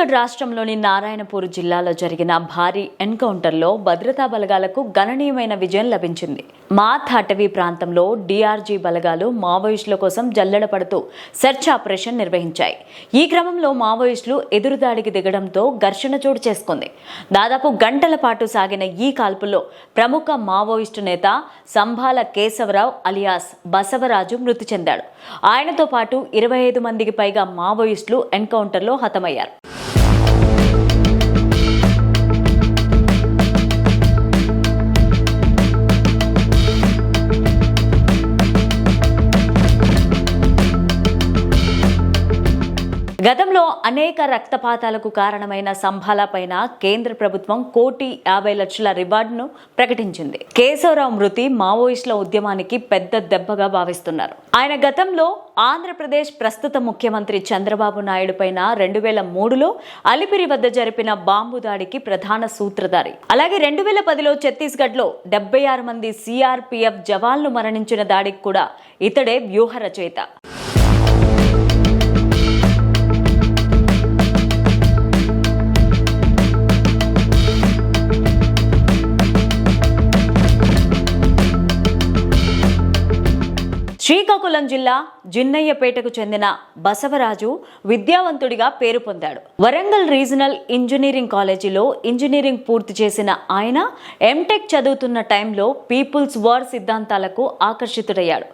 ఛత్తీస్గఢ్ రాష్ట్రంలోని నారాయణపూర్ జిల్లాలో జరిగిన భారీ ఎన్కౌంటర్లో భద్రతా బలగాలకు గణనీయమైన విజయం లభించింది. మాత్ అటవీ ప్రాంతంలో డీఆర్జీ బలగాలు మావోయిస్టుల కోసం జల్లెడ పడుతూ సెర్చ్ ఆపరేషన్ నిర్వహించాయి. ఈ క్రమంలో మావోయిస్టులు ఎదురుదాడికి దిగడంతో ఘర్షణ చోటు చేసుకుంది. దాదాపు గంటల పాటు సాగిన ఈ కాల్పుల్లో ప్రముఖ మావోయిస్టు నేత సంభాల కేశవరావు అలియాస్ బసవరాజు మృతి చెందాడు. ఆయనతో పాటు 25 మందికి పైగా మావోయిస్టులు ఎన్కౌంటర్లో హతమయ్యారు. గతంలో అనేక రక్తపాతాలకు కారణమైన సంభాల పైన కేంద్ర ప్రభుత్వం 1,50,00,000 రివార్డును ప్రకటించింది. కేశవరావు మృతి మావోయిస్టుల ఉద్యమానికి పెద్ద దెబ్బగా భావిస్తున్నారు. ఆయన గతంలో ఆంధ్రప్రదేశ్ ప్రస్తుత ముఖ్యమంత్రి చంద్రబాబు నాయుడు పైన 2003లో అలిపిరి వద్ద జరిపిన బాంబు దాడికి ప్రధాన సూత్రధారి. అలాగే 2010లో ఛత్తీస్గఢ్లో 76 మంది సిఆర్పిఎఫ్ జవాన్లు మరణించిన దాడికి కూడా ఇతడే వ్యూహ రచయిత. శ్రీకాకుళం జిల్లా జిన్నయ్యపేటకు చెందిన బసవరాజు విద్యావంతుడిగా పేరు పొందాడు. వరంగల్ రీజనల్ ఇంజనీరింగ్ కాలేజీలో ఇంజనీరింగ్ పూర్తి చేసిన ఆయన ఎంటెక్ చదువుతున్న టైంలో పీపుల్స్ వార్ సిద్ధాంతాలకు ఆకర్షితుడయ్యాడు.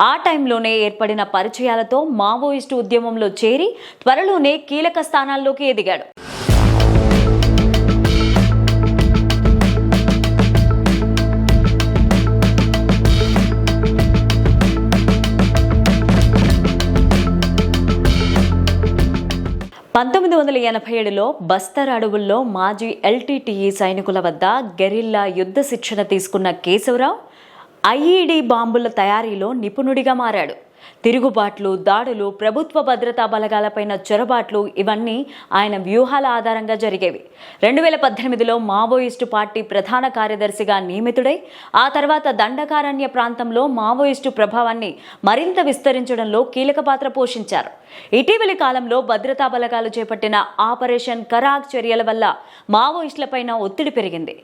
ఆ టైంలోనే ఏర్పడిన పరిచయాలతో మావోయిస్టు ఉద్యమంలో చేరి త్వరలోనే కీలక స్థానాల్లోకి ఎదిగాడు. లో బస్తర్ అడవుల్లో మాజీ ఎల్టీటీఈ సైనికుల వద్ద గెరిల్లా యుద్ధ శిక్షణ తీసుకున్న కేశవరావు ఐఈడీ బాంబుల తయారీలో నిపుణుడిగా మారాడు. తిరుగుబాట్లు, దాడులు, ప్రభుత్వ భద్రతా బలగాలపైన చొరబాట్లు ఇవన్నీ ఆయన వ్యూహాల ఆధారంగా జరిగేవి. 2018లో మావోయిస్టు పార్టీ ప్రధాన కార్యదర్శిగా నియమితుడై ఆ తర్వాత దండకారణ్య ప్రాంతంలో మావోయిస్టు ప్రభావాన్ని మరింత విస్తరించడంలో కీలక పాత్ర పోషించారు. ఇటీవలి కాలంలో భద్రతా బలగాలు చేపట్టిన ఆపరేషన్ కరాగ్ చర్యల వల్ల మావోయిస్టులపైన ఒత్తిడి పెరిగింది.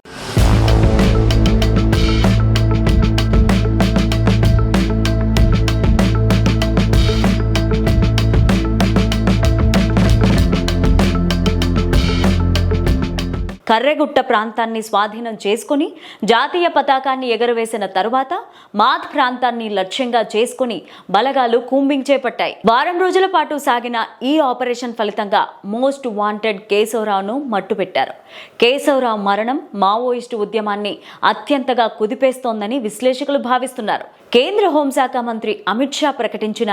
కర్రెగుట్ట ప్రాంతాన్ని స్వాధీనం చేసుకుని జాతీయ పతాకాన్ని ఎగరవేసిన తరువాత మాత్ ప్రాంతాన్ని లక్ష్యంగా చేసుకుని బలగాలు కూంబింగ్ చేపట్టాయి. వారం రోజుల పాటు సాగిన ఈ ఆపరేషన్ ఫలితంగా మోస్ట్ వాంటెడ్ కేశవరావును మట్టుపెట్టారు. కేశవరావు మరణం మావోయిస్టు ఉద్యమాన్ని అత్యంతగా కుదిపేస్తోందని విశ్లేషకులు భావిస్తున్నారు. కేంద్ర హోంశాఖ మంత్రి అమిత్ షా ప్రకటించిన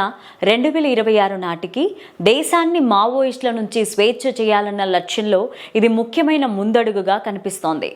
2026 నాటికి దేశాన్ని మావోయిస్టుల నుంచి స్వేచ్ఛ చేయాలన్న లక్ష్యంలో ఇది ముఖ్యమైన ముందడుగుగా కనిపిస్తోంది.